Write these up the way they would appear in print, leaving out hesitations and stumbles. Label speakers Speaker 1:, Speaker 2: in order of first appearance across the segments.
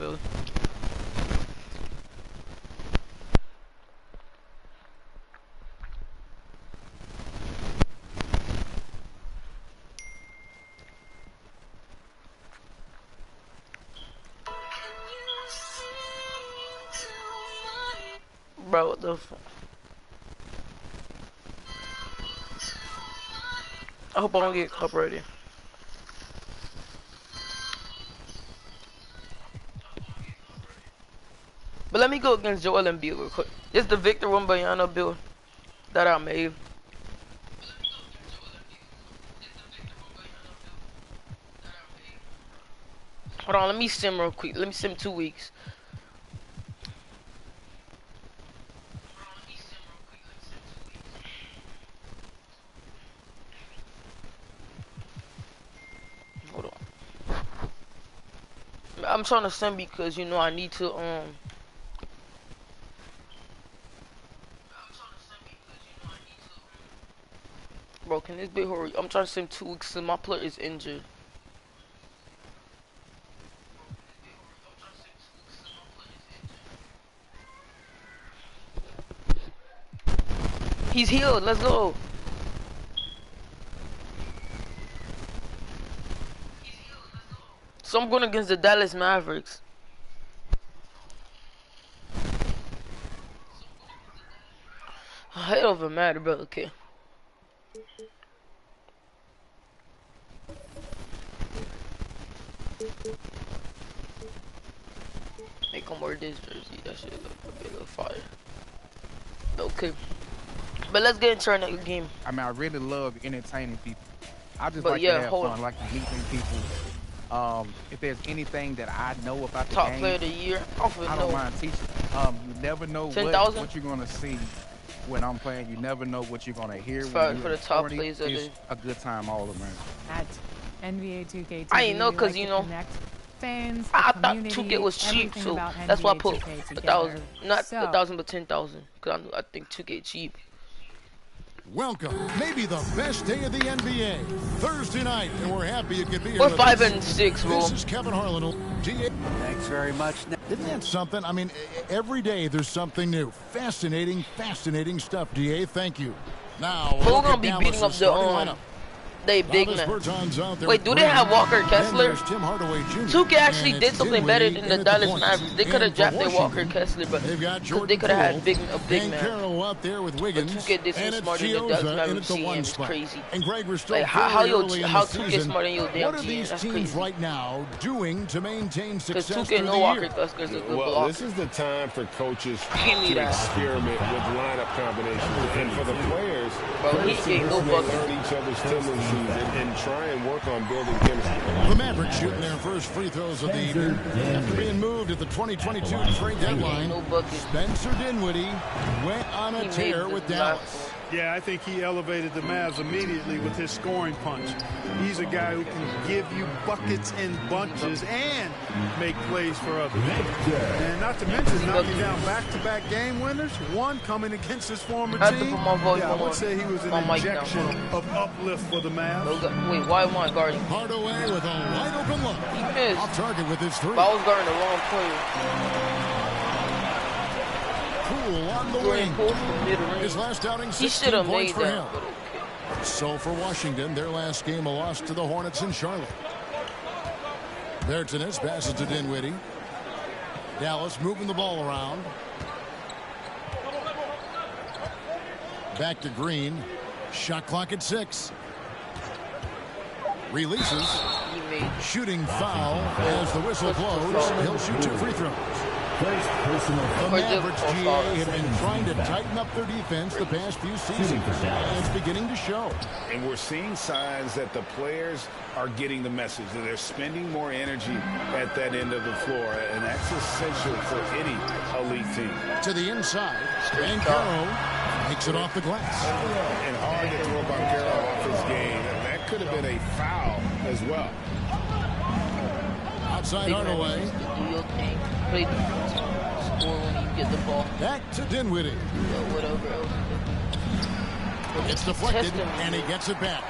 Speaker 1: Billy. Bro, what the fuck? I hope I don't get copyrighted. But let me go against Joel Embiid real quick. This is the Victor Wembanyama build that I made. Hold on, let me sim real quick. Let me sim 2 weeks. Hold on. I'm trying to sim because you know I need to Bro, can this bit hurry? I'm trying to sim 2 weeks and my player is injured. He's healed. Let's go. So I'm going against the Dallas Mavericks. Hell of a matter, bro. Okay. Make him wear this jersey. That shit look a bit of fire. Okay. But let's get into our next game.
Speaker 2: I mean, I really love entertaining people. I just
Speaker 1: But
Speaker 2: like
Speaker 1: yeah,
Speaker 2: to have
Speaker 1: hold
Speaker 2: fun,
Speaker 1: on.
Speaker 2: like to meet new people. If there's anything that I know about the
Speaker 1: Top
Speaker 2: game,
Speaker 1: player of the year.
Speaker 2: I don't mind teaching. You never know
Speaker 1: 10,000?
Speaker 2: what you're gonna see when I'm playing. You never know what you're gonna hear.
Speaker 1: For the top players of
Speaker 2: it's a good time all around.
Speaker 3: At Nba2k23,
Speaker 1: I ain't know because you know
Speaker 3: fans,
Speaker 1: I thought 2K was cheap, so that's why I put 1,000, not 1,000 but 10,000, because I think 2K cheap.
Speaker 4: Welcome, maybe the best day of the NBA, Thursday night, and we're happy you could be here.
Speaker 1: We're
Speaker 4: with
Speaker 1: 5
Speaker 4: us.
Speaker 1: and 6, bro.
Speaker 4: This is Kevin Harlan.
Speaker 5: Thanks very much.
Speaker 4: Isn't that something? I mean, every day there's something new. Fascinating stuff, DA. Thank you. Now
Speaker 1: we're gonna be beating up the they big man. Wait, do they have Walker Kessler? 2K actually did something better than the Dallas Mavericks. They could have drafted Walker Kessler, but they could have had a big man.
Speaker 4: Out there with Wiggins,
Speaker 1: but 2K did so smarter than Dallas Mavericks. It's crazy.
Speaker 4: And Greg, we're still
Speaker 1: like how 2K smarter than your damn
Speaker 4: What are these
Speaker 1: That's
Speaker 4: teams
Speaker 1: crazy.
Speaker 4: right now doing to maintain success?
Speaker 1: Because 2K no Walker Kessler is a good blocker.
Speaker 6: This is the time for coaches to experiment with lineup combinations, and for the players,
Speaker 1: he ain't no bucket.
Speaker 6: learn each other's tendencies and try and work on building chemistry.
Speaker 4: The Mavericks shooting their first free throws of the evening. After being moved at the 2022 trade deadline, Spencer Dinwiddie went on a tear with Dallas.
Speaker 7: Yeah, I think he elevated the Mavs immediately with his scoring punch. He's a guy who can give you buckets in bunches and make plays for others. And not to mention knocking down back-to-back game winners, one coming against his former team. Yeah, I would say he was an injection of uplift for the Mavs.
Speaker 1: Wait, why am I guarding?
Speaker 4: Hardaway with a wide open look.
Speaker 1: He missed.
Speaker 4: Off target with his three.
Speaker 1: But I was guarding the wrong player.
Speaker 4: Poole on the wing. His last outing, 16 points for him. So for Washington, their last game, a loss to the Hornets in Charlotte. Bertans passes to Dinwiddie. Dallas moving the ball around. Back to Green. Shot clock at 6. Releases. Shooting foul as the whistle blows. He'll shoot 2 free throws. The Mavericks GA have been trying to tighten up their defense the past few seasons, and it's beginning to show.
Speaker 6: And we're seeing signs that the players are getting the message, that they're spending more energy at that end of the floor, and that's essential for any elite team.
Speaker 4: To the inside, Banchero makes it off the glass.
Speaker 6: And hard to throw Banchero off his game, and that could have been a foul as well.
Speaker 4: Outside Hardaway.
Speaker 1: Play defense. Score when you get the ball.
Speaker 4: Back to Dinwiddie.
Speaker 1: Whatever else.
Speaker 4: It's deflected, and he gets it back.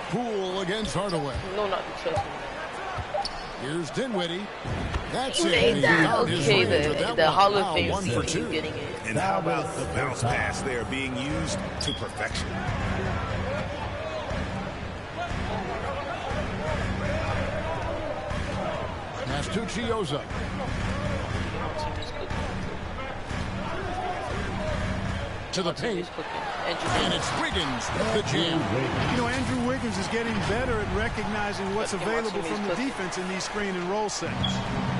Speaker 4: Poole against Hardaway.
Speaker 1: No, not the test.
Speaker 4: Here's Dinwiddie. That's
Speaker 1: He
Speaker 4: it.
Speaker 1: made
Speaker 4: He
Speaker 1: that.
Speaker 4: found his
Speaker 1: Okay,
Speaker 4: range with that
Speaker 1: the
Speaker 4: one.
Speaker 1: Hall of
Speaker 4: Now
Speaker 1: Fame
Speaker 4: 1 for
Speaker 1: season
Speaker 4: 2.
Speaker 1: getting it.
Speaker 6: And how about the bounce pass there being used to perfection?
Speaker 4: Mastucciosa. To the paint. And it's Wiggins with the jam.
Speaker 7: You know, Andrew Wiggins is getting better at recognizing what's available from the defense in these screen and roll sets.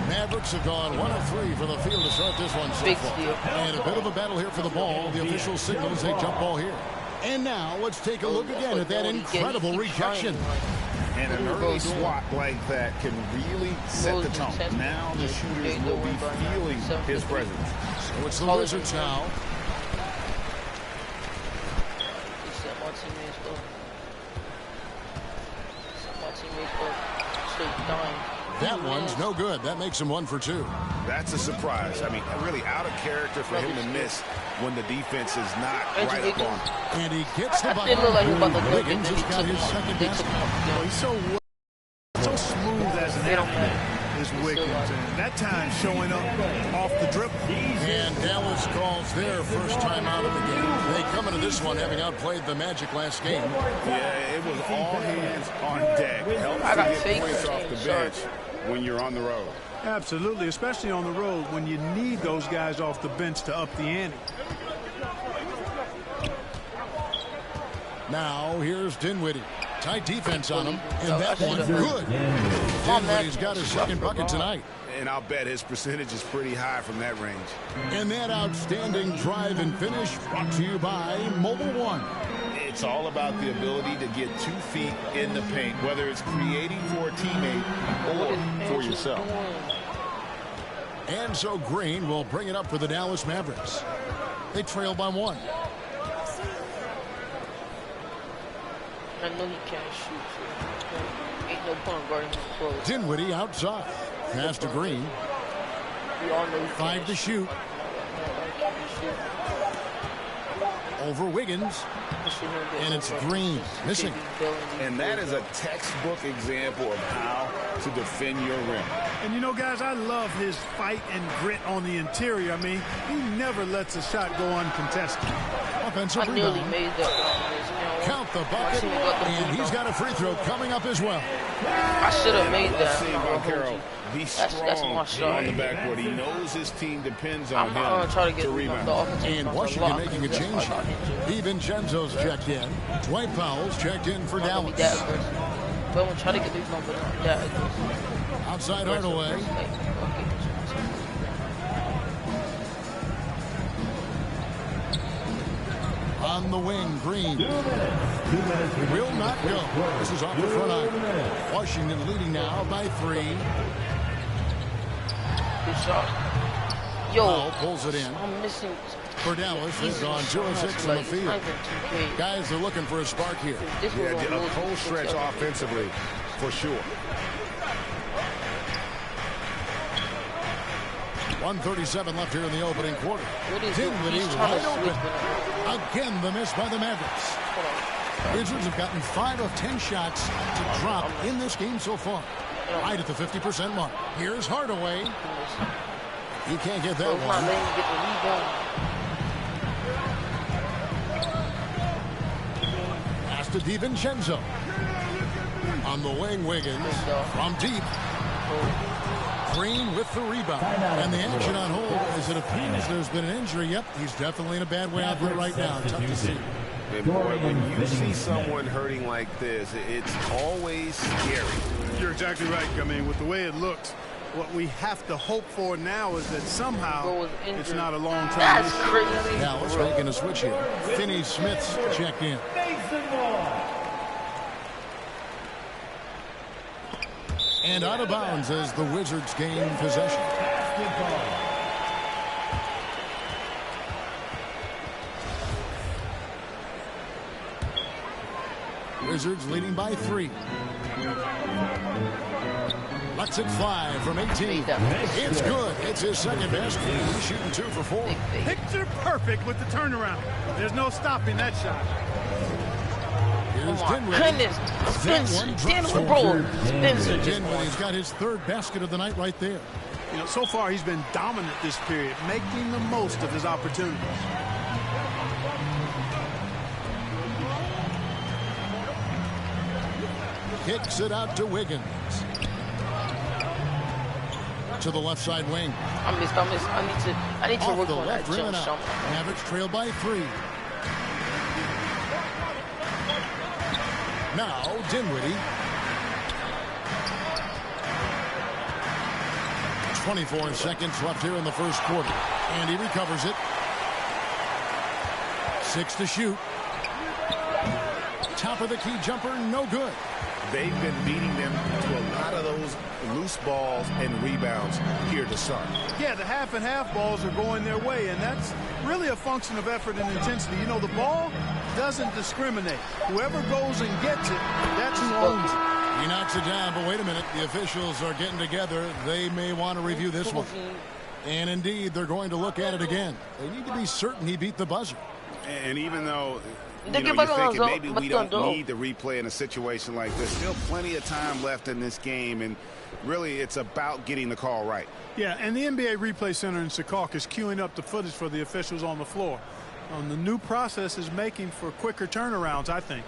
Speaker 4: Mavericks have gone 1 of 3 from the field to start this one so
Speaker 1: Big
Speaker 4: far.
Speaker 1: steal.
Speaker 4: And a bit of a battle here for the ball. The official signals a jump ball here. And now let's take a look again at that incredible rejection.
Speaker 6: And an early swat like that can really set the tone. Now the shooters will be feeling his presence.
Speaker 4: So it's the Wizards now. That one's no good. That makes him 1 for 2.
Speaker 6: That's a surprise. I mean, really out of character for him to miss when the defense is not right up on him.
Speaker 4: And he gets the bucket.
Speaker 1: It looked like he was about to dunk it,
Speaker 4: Wiggins
Speaker 1: then he
Speaker 4: has got
Speaker 1: took
Speaker 4: his
Speaker 1: one.
Speaker 4: second
Speaker 1: They
Speaker 4: basket.
Speaker 1: took one.
Speaker 7: He's so smooth as an athlete is Wiggins. And that time showing up off the dribble.
Speaker 4: And Dallas calls their first time out of the game. They come into this one having outplayed the Magic last game.
Speaker 6: Yeah, it was all hands on deck. Helps
Speaker 1: I got
Speaker 6: to get
Speaker 1: fake
Speaker 6: points off the
Speaker 1: sorry.
Speaker 6: bench when you're on the road.
Speaker 7: Absolutely, especially on the road when you need those guys off the bench to up the ante.
Speaker 4: Now here's Dinwiddie. Tight defense on him. And that one good. Dinwiddie's got his second bucket tonight.
Speaker 6: And I'll bet his percentage is pretty high from that range.
Speaker 4: And that outstanding drive and finish brought to you by Mobile One.
Speaker 6: It's all about the ability to get 2 feet in the paint, whether it's creating for a teammate or for yourself.
Speaker 4: And so Green will bring it up for the Dallas Mavericks. They trail by 1.
Speaker 1: I know he can't shoot, so ain't no point guarding his clothes.
Speaker 4: Dinwiddie outside. Pass to Green.
Speaker 1: We all know he
Speaker 4: 5
Speaker 1: can't
Speaker 4: to shoot. Over Wiggins. And it's Green missing.
Speaker 6: And that is a textbook example of how to defend your rim.
Speaker 7: And you know, guys, I love his fight and grit on the interior. I mean, he never lets a shot go uncontested.
Speaker 4: Offensive
Speaker 1: I nearly
Speaker 4: rebound.
Speaker 1: made that.
Speaker 4: Count the bucket. And he's got a free throw coming up as well.
Speaker 1: I should have made
Speaker 6: Let's see
Speaker 1: that.
Speaker 6: Carroll be strong
Speaker 1: That's my shot.
Speaker 6: on the backboard. He knows his team depends on
Speaker 1: I'm gonna try to
Speaker 6: him
Speaker 1: get
Speaker 6: to rebound.
Speaker 1: the offensive
Speaker 4: And
Speaker 1: rebounds
Speaker 4: Washington
Speaker 1: unlocked.
Speaker 4: making a change here. DiVincenzo's checked in. Dwight Powell's checked in for
Speaker 1: I'm not gonna be
Speaker 4: Dallas.
Speaker 1: that aggressive. But I'm gonna try to get these numbers not that aggressive.
Speaker 4: Outside Hardaway.
Speaker 1: Okay.
Speaker 4: On the wing, Green. Will not go. This is off the front iron. Washington leading now by 3.
Speaker 1: Good shot. Yo,
Speaker 4: Powell pulls it in.
Speaker 1: I'm missing.
Speaker 4: For Dallas, they've gone 2 of 6 on the field. Guys are looking for a spark here.
Speaker 6: Yeah, a cold stretch offensively, for sure.
Speaker 4: 1:37 left here in the opening quarter. Dinwiddie
Speaker 1: He's trying
Speaker 4: wide
Speaker 1: to
Speaker 4: open.
Speaker 1: switch.
Speaker 4: Again, the miss by the Mavericks. Wizards have gotten 5 of 10 shots to drop in this game so far. Right at the 50% mark. Here's Hardaway. He can't get that
Speaker 1: Not letting
Speaker 4: one.
Speaker 1: him get the rebound.
Speaker 4: Pass to DiVincenzo. On the wing, Wiggins. From deep. Green with the rebound. And the action on hold as it appears there's been an injury. Yep, he's definitely in a bad way out there right now. Tough to see.
Speaker 6: And boy, when you see someone hurting like this, it's always scary.
Speaker 7: You're exactly right. I mean, with the way it looks, what we have to hope for now is that somehow it's not a long-term
Speaker 1: That's
Speaker 7: issue.
Speaker 1: crazy.
Speaker 4: Now let's making a switch here. Finney Smith's checked in. And out of bounds as the Wizards gain possession. Wizards leading by 3. Lets it fly from 18. It's good. It's his second basket. He's shooting 2 for 4.
Speaker 7: Picture perfect with the turnaround. There's no stopping that shot.
Speaker 4: Here's
Speaker 1: Oh my
Speaker 4: Dinwiddie.
Speaker 1: goodness. Spencer, bro. Spencer just
Speaker 4: Dinwiddie's got his third basket of the night right there.
Speaker 7: You know, so far he's been dominant this period, making the most of his opportunities.
Speaker 4: Kicks it out to Wiggins. To the left side wing.
Speaker 1: I missed. I need to
Speaker 4: Off
Speaker 1: work
Speaker 4: the
Speaker 1: on that
Speaker 4: left rim
Speaker 1: jump
Speaker 4: and out.
Speaker 1: shot.
Speaker 4: Mavericks trail by 3. Now Dinwiddie. 24 seconds left here in the first quarter. And he recovers it. 6 to shoot. Top of the key jumper, no good.
Speaker 6: They've been beating them to a lot of those loose balls and rebounds here to start.
Speaker 7: Yeah, the half and half balls are going their way, and that's really a function of effort and intensity. You know, the ball doesn't discriminate. Whoever goes and gets it, that's who owns it.
Speaker 4: He knocks it down, but wait a minute. The officials are getting together. They may want to review this one. And indeed, they're going to look at it again. They need to be certain he beat the buzzer.
Speaker 6: And even though you're thinking maybe we don't need the replay in a situation like this, still plenty of time left in this game, and really it's about getting the call right.
Speaker 7: Yeah, and the NBA Replay Center in Secaucus is queuing up the footage for the officials on the floor. The new process is making for quicker turnarounds, I think.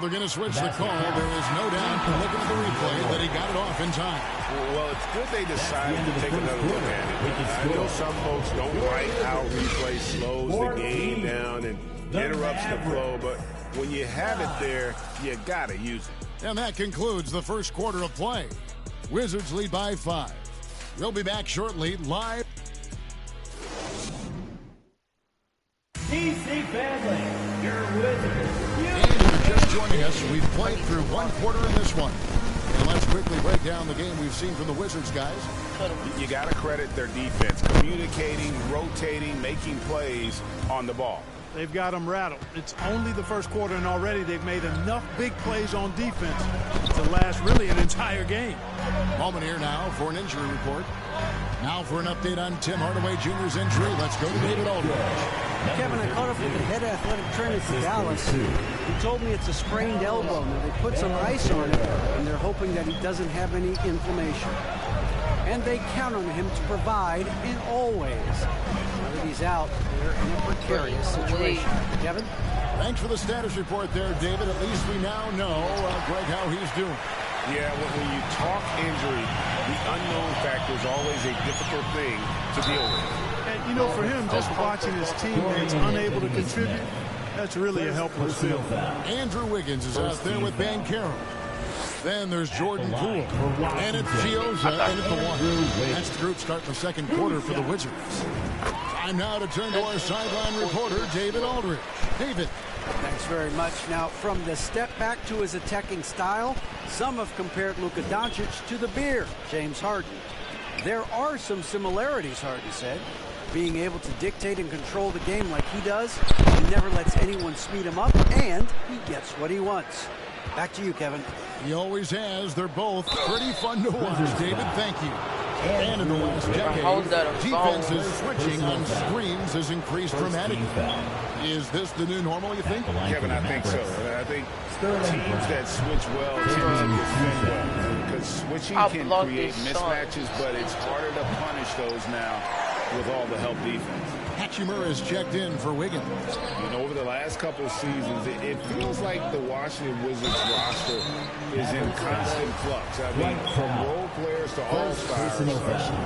Speaker 4: They're going to switch the call. There is no doubt from looking at the replay that he got it off in time.
Speaker 6: Well, it's good they decided to take another look at it. I know some folks don't like how replay slows the game down and interrupts the flow, but when you have it there, you got to use it.
Speaker 4: And that concludes the first quarter of play. Wizards lead by 5. We'll be back shortly live.
Speaker 8: DC family, your Wizards.
Speaker 4: Just joining us, we've played through one quarter in this one. And let's quickly break down the game we've seen from the Wizards, guys.
Speaker 6: You got to credit their defense, communicating, rotating, making plays on the ball.
Speaker 7: They've got them rattled. It's only the first quarter, and already they've made enough big plays on defense to last really an entire game.
Speaker 4: Moment here now for an injury report. Now for an update on Tim Hardaway Jr.'s injury. Let's go to David Aldridge.
Speaker 5: Kevin, I caught up with the head athletic trainer for Dallas. He told me it's a sprained elbow. Now, they put some ice on it, and they're hoping that he doesn't have any inflammation. And they count on him to provide in all ways. Now that he's out, they're in a precarious situation. Kevin?
Speaker 4: Thanks for the status report there, David. At least we now know, Greg, how he's doing.
Speaker 6: Yeah, when you talk injury, the unknown factor is always a difficult thing to deal with.
Speaker 7: And, you know, for him, just watching his teammates unable to contribute, that's really a helpless feeling.
Speaker 4: Andrew Wiggins is out there with Banchero. Then there's Jordan Poole. And it's Gioza in at the 1. That's the group starting the second quarter for the Wizards. Time now to turn to our sideline reporter, David Aldridge. David.
Speaker 5: Thanks very much. Now, from the step back to his attacking style, some have compared Luka Doncic to the bear, James Harden. There are some similarities, Harden said. Being able to dictate and control the game like he does, he never lets anyone speed him up, and he gets what he wants. Back to you, Kevin.
Speaker 4: He always has. They're both pretty fun to watch. David, thank you. And in the last decade, defenses switching on screens has increased dramatically. Is this the new normal, you think?
Speaker 6: Kevin, I think so. I think teams that switch well tend to defend well. Because switching can create mismatches, but it's harder to punish those now with all the help defense.
Speaker 4: Hachimura is checked in for Wiggins.
Speaker 6: You know, over the last couple of seasons, it feels like the Washington Wizards roster is in constant flux. I mean, from role players to all-stars,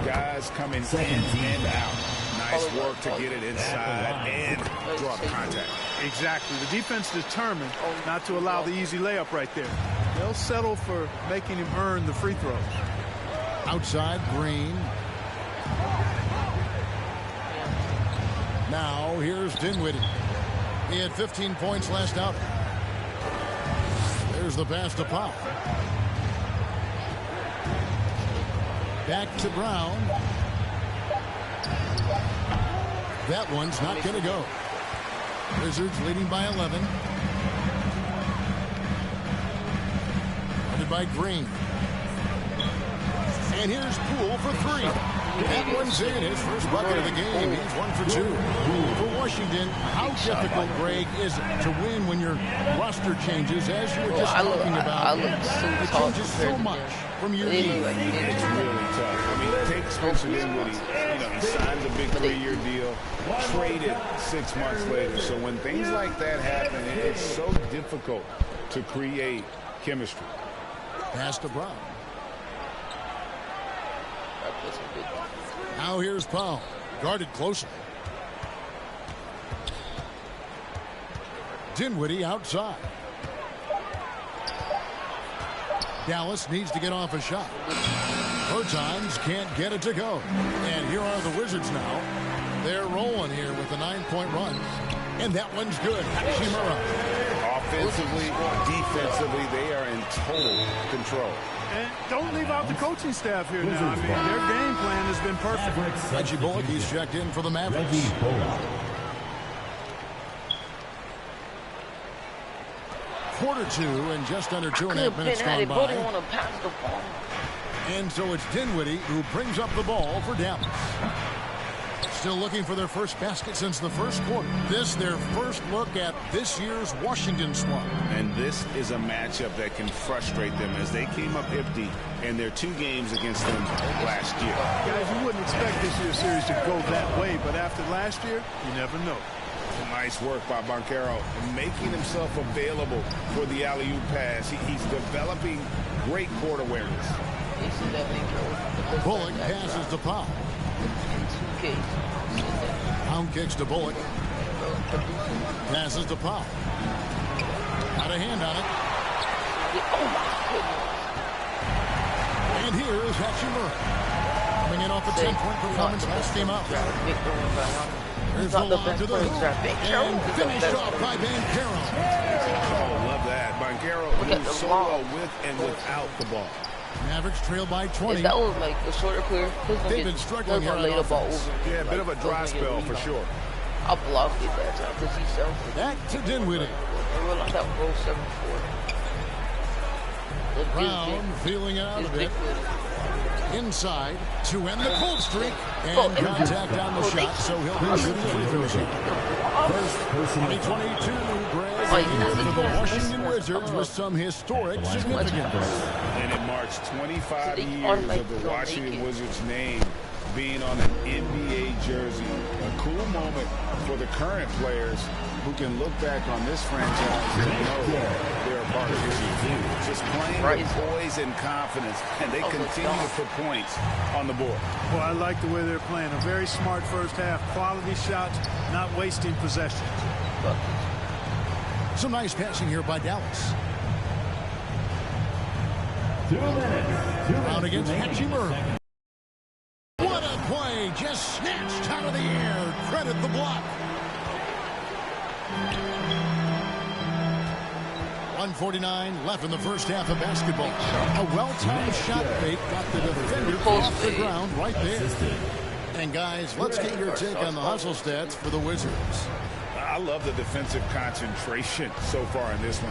Speaker 6: guys coming in and out. Nice work to get it inside and draw contact.
Speaker 7: Exactly. The defense determined not to allow the easy layup right there. They'll settle for making him earn the free throws.
Speaker 4: Outside, Green. Now, here's Dinwiddie. He had 15 points last outing. There's the pass to Pop. Back to Brown. That one's not going to go. Wizards leading by 11. The guarded by Green. And here's Poole for three. That one's in, his first bucket of the game. He's 1 for 2. For Washington, how difficult, Greg, is it to win when your roster changes, as you were just talking about? It changes so much from year to year.
Speaker 6: It's really tough. I mean, take Spencer Dinwiddie. He signs a big 3-year deal, traded 6 months later. So when things like that happen, it's so difficult to create chemistry.
Speaker 4: Pass to Brown. Now here's Powell, guarded closely. Dinwiddie outside. Dallas needs to get off a shot. Bertans can't get it to go. And here are the Wizards now. They're rolling here with a 9-point run. And that one's good. Hachimura.
Speaker 6: Offensively, defensively, they are in total control.
Speaker 7: And don't leave out the coaching staff here now. I mean, their game plan has been perfect.
Speaker 4: Reggie Bullock, he's checked in for the Mavericks. Quarter 2 and just under 2.5 minutes gone by. And so it's Dinwiddie who brings up the ball for Dallas. Still looking for their first basket since the first quarter. This their first look at this year's Washington squad.
Speaker 6: And this is a matchup that can frustrate them as they came up empty in their 2 games against them last year.
Speaker 7: Guys, you wouldn't expect this year's series to go that way, but after last year, you never know.
Speaker 6: Nice work by Banchero, making himself available for the alley-oop pass. He's developing great court awareness.
Speaker 4: Bullock passes to Powell. Pound kicks to Bullock. Passes to Powell. Got a hand on it. And here is Hachimura. Coming in off a 10-point performance last game out. Here's the lob to the hoop. And finished off by Banchero.
Speaker 6: Oh, love that. Banchero moves so well with and without the ball.
Speaker 4: Mavericks trail by 20.
Speaker 1: If that was like a shorter clear,
Speaker 4: they've been struggling here on offense.
Speaker 6: Yeah, a bit of a dry spell for sure.
Speaker 1: I blocked it that time because he's selfish.
Speaker 4: Back to Dinwiddie.
Speaker 1: I realized that roll 7-4.
Speaker 4: Brown feeling it out a bit. Inside to end the cold streak. And contact on the shot, so he'll be shooting free throws here. First 2022, Greg, for the Washington Wizards with some historic significance.
Speaker 6: And it marks 25 years of the Washington Wizards' name being on an NBA jersey. A cool moment for the current players who can look back on this franchise and know they're a part of history. Just playing with poise and confidence, and they continue to put points on the board.
Speaker 7: Well, I like the way they're playing. A very smart first half. Quality shots, not wasting possessions.
Speaker 4: Some nice passing here by Dallas.
Speaker 8: 2 minutes.
Speaker 4: Brown against Hachimura. What a play! Just snatched out of the air. Credit the block. 1:49 left in the first half of basketball. A well-timed shot fake got the defender off the ground right there. And guys, let's get your take on the hustle stats for the Wizards.
Speaker 6: I love the defensive concentration so far in this one.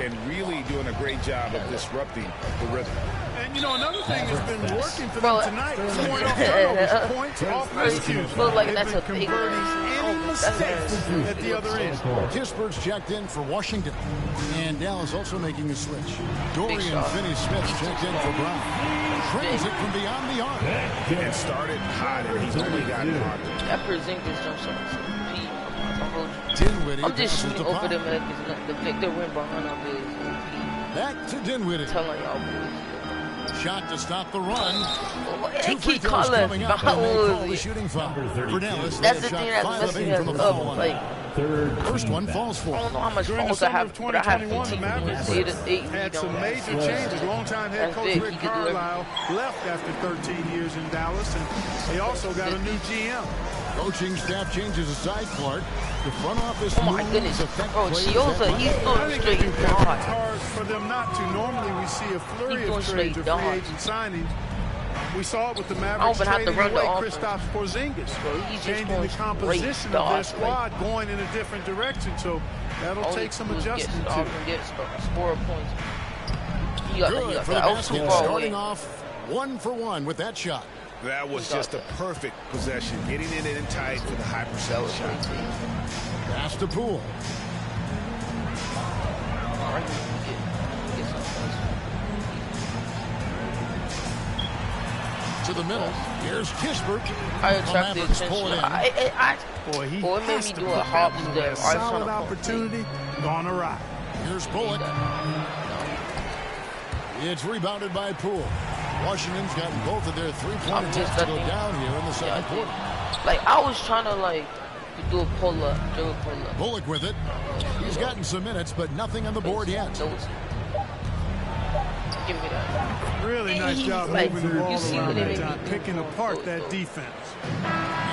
Speaker 6: And really doing a great job of disrupting the rhythm.
Speaker 7: And, you know, another thing that's been working for them tonight, scoring off turnovers, points off miscues. They've been converting any mistakes at the other end.
Speaker 4: Kispert's checked in for Washington. And Dallas also making a switch. Dorian Finney-Smith checked in for Brown. Trains it from beyond the arc.
Speaker 6: And started hot, and he's only gotten harder.
Speaker 1: That Porzingis jump shot.
Speaker 4: Dinwiddie
Speaker 1: I'm just shooting over them
Speaker 4: Powell.
Speaker 1: like the pick the rim behind our boys.
Speaker 4: Back to Dinwiddie.
Speaker 1: Telling y'all boys.
Speaker 4: Shot to stop the run.
Speaker 1: They
Speaker 4: Two free
Speaker 1: keep
Speaker 4: throws
Speaker 1: calling
Speaker 4: coming up, and they call the
Speaker 1: fouls.
Speaker 4: shooting foul. For Dallas,
Speaker 1: That's
Speaker 4: they
Speaker 1: the thing
Speaker 4: shot
Speaker 1: that's
Speaker 4: 5 of
Speaker 1: messing
Speaker 4: 8 from
Speaker 1: us
Speaker 4: the
Speaker 1: up.
Speaker 4: foul line.
Speaker 1: Like,
Speaker 4: First one falls for
Speaker 1: I don't know how much
Speaker 7: During the
Speaker 1: fouls I
Speaker 7: summer
Speaker 1: have,
Speaker 7: of
Speaker 1: but I have
Speaker 7: 2021, the
Speaker 1: 15
Speaker 7: Mavericks
Speaker 1: points.
Speaker 7: had some major changes. Longtime head coach Rick Carlisle left after 13 years in Dallas, and they also got a new GM.
Speaker 4: Coaching staff changes aside, Clark. The front office
Speaker 1: Oh my goodness. Bro, Chioza, he's
Speaker 7: I
Speaker 1: going
Speaker 7: think they do
Speaker 1: straight
Speaker 7: that.
Speaker 1: dog.
Speaker 7: It's hard for them not to. Normally, we see a flurry of trades or free agent signings. We saw it with the Mavericks
Speaker 1: even have to
Speaker 7: trading
Speaker 1: run the
Speaker 7: away
Speaker 1: offense.
Speaker 7: Kristaps Porzingis,
Speaker 1: Bro, he's just
Speaker 7: changing
Speaker 1: going
Speaker 7: the composition
Speaker 1: straight
Speaker 7: of their
Speaker 1: dog.
Speaker 7: squad, going in a different direction. So that'll take some adjustment
Speaker 1: Get
Speaker 7: too.
Speaker 1: score points. Good
Speaker 4: for the basket. Starting off 1 for 1 with that shot.
Speaker 6: That was just a perfect possession. Getting it in tight for the high percentage shot.
Speaker 4: Pass to Poole. To the middle. Here's Kispert.
Speaker 1: I attracted attention.
Speaker 7: Boy, he
Speaker 1: it made me do a hop step.
Speaker 7: Solid opportunity gone awry.
Speaker 4: Here's Bullock. It's rebounded by Poole. Washington's gotten both of their three-point attempts to go down here in the second quarter.
Speaker 1: Like, I was trying to, like, do a pull-up, do a pull-up.
Speaker 4: Bullock with it. He's gotten some minutes, but nothing on the board yet.
Speaker 1: Give me that.
Speaker 7: Really nice job moving the ball around that time, picking apart that defense.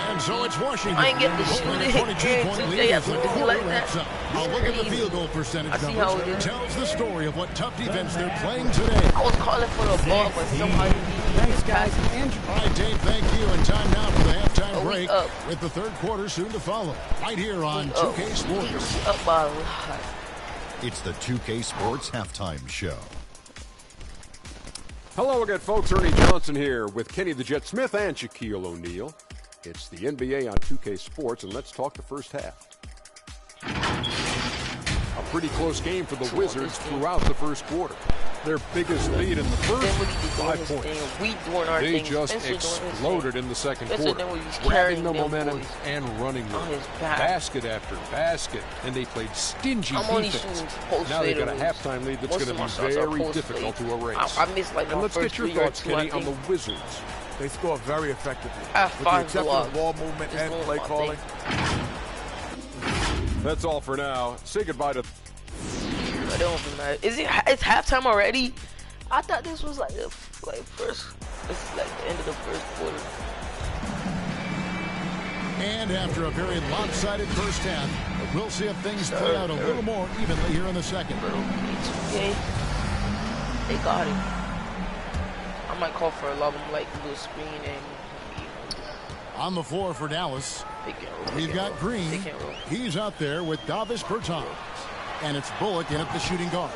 Speaker 4: And so it's Washington.
Speaker 1: I ain't get the shooting
Speaker 4: 22-point lead as the quarter
Speaker 1: like
Speaker 4: wraps up. A look at the field goal percentage numbers tells the story of what tough defense they're playing today.
Speaker 1: I was calling for the ball, but somebody...
Speaker 5: Thanks, guys.
Speaker 4: All right, Dave, thank you. And time now for the halftime break with the third quarter soon to follow. Right here on 2K Sports.
Speaker 1: Up by a lot.
Speaker 9: It's the 2K Sports Halftime Show.
Speaker 10: Hello again, folks. Ernie Johnson here with Kenny the Jet Smith and Shaquille O'Neal. It's the NBA on 2K Sports, and let's talk the first half. A pretty close game for the Wizards throughout the first quarter. Their biggest lead in the first, 5 points. They just exploded in the second quarter, grabbing the momentum and running with basket after basket, and they played stingy defense. Now they've got a halftime lead that's going to be very difficult to erase. And let's get your thoughts, Kenny, on the Wizards.
Speaker 11: They score very effectively with the exceptional ball movement and play calling.
Speaker 10: That's all for now. Say goodbye to...
Speaker 1: I don't know. It's halftime already? I thought this was like the first. This is like the end of the first quarter.
Speaker 4: And after a very lopsided first half, we'll see if things play out a little more evenly here in the second.
Speaker 1: Okay. They got it. I might call for a lot of like do a screen and.
Speaker 4: On the floor for Dallas, we've got Green. He's out there with Davis Bertans. And it's Bullock in at the shooting guard.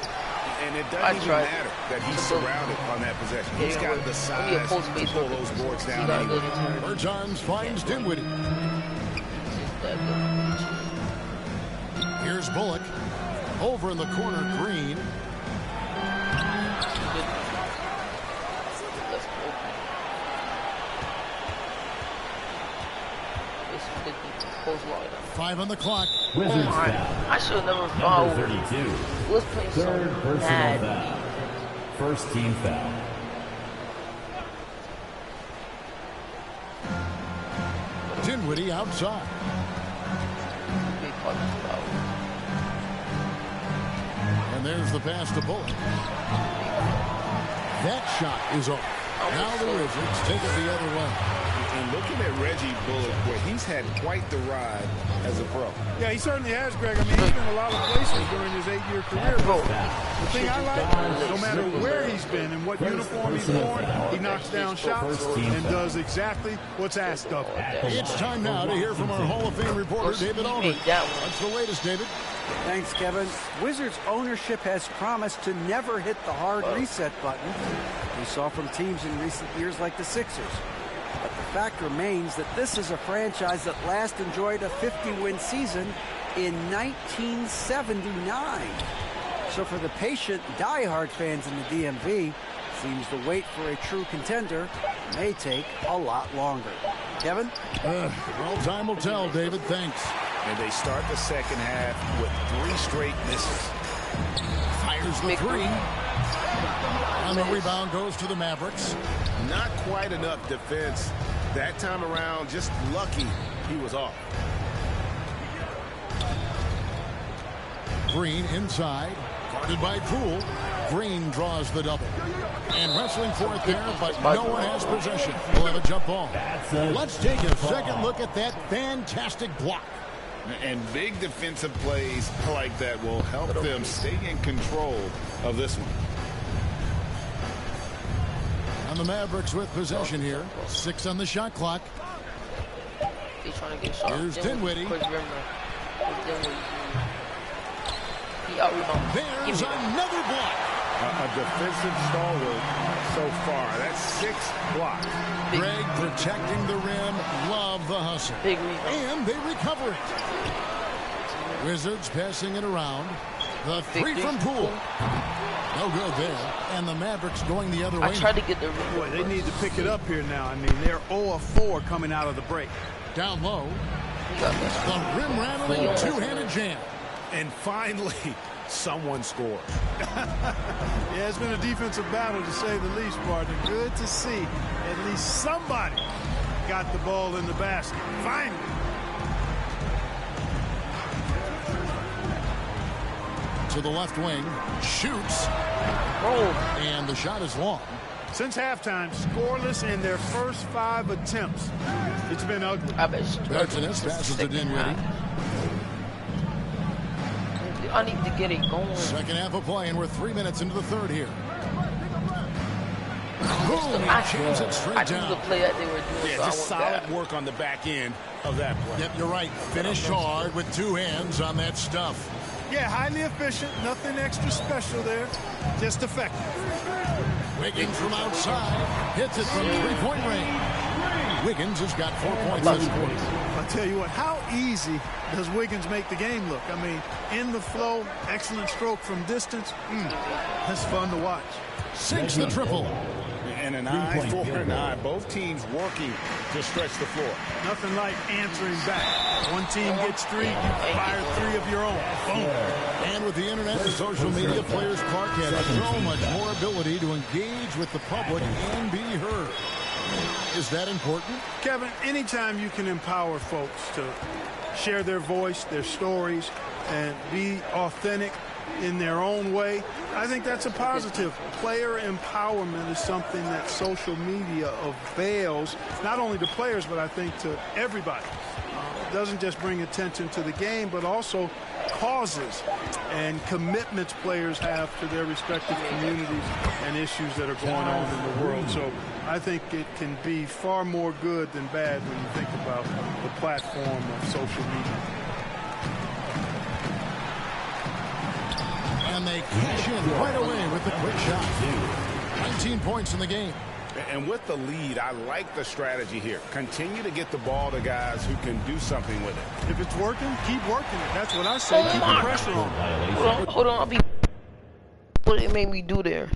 Speaker 6: And it doesn't even matter that he's surrounded on that possession. He's got the size to pull those boards down anyway.
Speaker 4: Bertans finds Dinwiddie. Here's Bullock. Over in the corner, Green. Five on the clock.
Speaker 1: I should have never fouled. Let's play
Speaker 8: Third
Speaker 1: bad.
Speaker 8: First team foul.
Speaker 4: Dinwiddie outside. And there's the pass to Bullock. That shot is off. Now the Wizards take it the other way.
Speaker 6: And looking at Reggie Bullock, where he's had quite the ride as a pro.
Speaker 7: Yeah, he certainly has, Greg. I mean, he's been a lot of places during his 8-year career. The thing I like, no matter where he's been and what uniform he's worn, he knocks down shots and does exactly what's asked of him.
Speaker 4: It's time now to hear from our Hall of Fame reporter, David Allman. What's the latest, David?
Speaker 5: Thanks, Kevin. Wizards ownership has promised to never hit the hard reset button we saw from teams in recent years like the Sixers. But the fact remains that this is a franchise that last enjoyed a 50-win season in 1979. So for the patient, diehard fans in the DMV, seems the wait for a true contender may take a lot longer. Kevin?
Speaker 4: Well, time will tell, David. Thanks.
Speaker 6: And they start the second half with 3 straight misses.
Speaker 4: Fires the 3. And the rebound goes to the Mavericks.
Speaker 6: Not quite enough defense that time around. Just lucky he was off.
Speaker 4: Green inside. Guarded by Poole. Green draws the double. And wrestling for it there, but no one has possession. We'll have a jump ball. Let's take a second look at that fantastic block.
Speaker 6: And big defensive plays like that will help them stay in control of this one.
Speaker 4: And the Mavericks with possession here. 6 on the shot clock. Here's Dinwiddie. There's another block.
Speaker 6: a defensive stalwart so far. That's 6 blocks.
Speaker 4: Greg protecting the rim. Love the hustle.
Speaker 1: Big rebound.
Speaker 4: And they recover it. Wizards passing it around. The three from Poole. No good there. And the Mavericks going the other way.
Speaker 1: I tried to get the
Speaker 7: boy, they need to pick it up here now. I mean, they're 0 of 4 coming out of the break.
Speaker 4: Down low. The rim rattling two-handed jam.
Speaker 6: And finally, someone scored.
Speaker 7: Yeah, it's been a defensive battle to say the least, partner. Good to see at least somebody got the ball in the basket. Finally.
Speaker 4: To the left wing, shoots, and the shot is long.
Speaker 7: Since halftime, scoreless in their first 5 attempts. It's been ugly.
Speaker 4: Bertinez passes to Dinwiddie.
Speaker 1: I need to get it going.
Speaker 4: Second half of play, and we're 3 minutes into the third here. Boom, jams it straight down.
Speaker 1: The play that they were doing.
Speaker 6: Yeah, just solid work on the back end of that play.
Speaker 4: Yep, you're right. Finished hard with 2 hands on that stuff.
Speaker 7: Yeah, highly efficient. Nothing extra special there. Just effective.
Speaker 4: Wiggins from outside. Hits it from three-point range. Wiggins has got 4 points this quarter.
Speaker 7: I'll tell you what, how easy does Wiggins make the game look? I mean, in the flow, excellent stroke from distance. That's fun to watch.
Speaker 4: Sinks the triple.
Speaker 6: And an eye for an eye. Both teams working to stretch the floor.
Speaker 7: Nothing like answering back. One team gets 3, you fire 3 of your own. Boom.
Speaker 4: And with the internet and social media, players Clark have so much more ability to engage with the public and be heard. Is that important?
Speaker 7: Kevin, anytime you can empower folks to share their voice, their stories, and be authentic in their own way, I think that's a positive. Player empowerment is something that social media avails, not only to players, but I think to everybody. It doesn't just bring attention to the game, but also causes and commitments players have to their respective communities and issues that are going on in the world. So I think it can be far more good than bad when you think about the platform of social media.
Speaker 4: And they cash in right away with the quick shot. 19 points in the game.
Speaker 6: And with the lead, I like the strategy here. Continue to get the ball to guys who can do something with it.
Speaker 7: If it's working, keep working it. That's what I say. Keep the pressure on.
Speaker 1: Hold on. What it made me do there?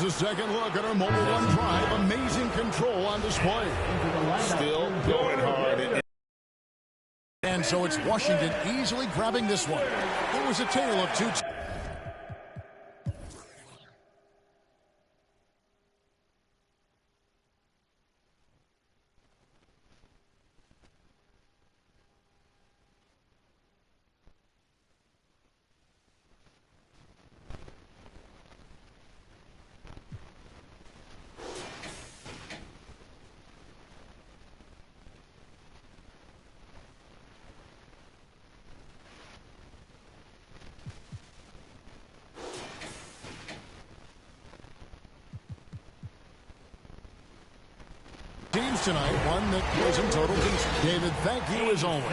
Speaker 4: a second look at our mobile one drive. Amazing control on display.
Speaker 6: Still going hard.
Speaker 4: And so it's Washington easily grabbing this one. It was a tale of two. Teams tonight, one that was in total control. David, thank you as always.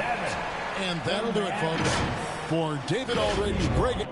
Speaker 4: And that'll do it, folks. For David Aldridge, Greg.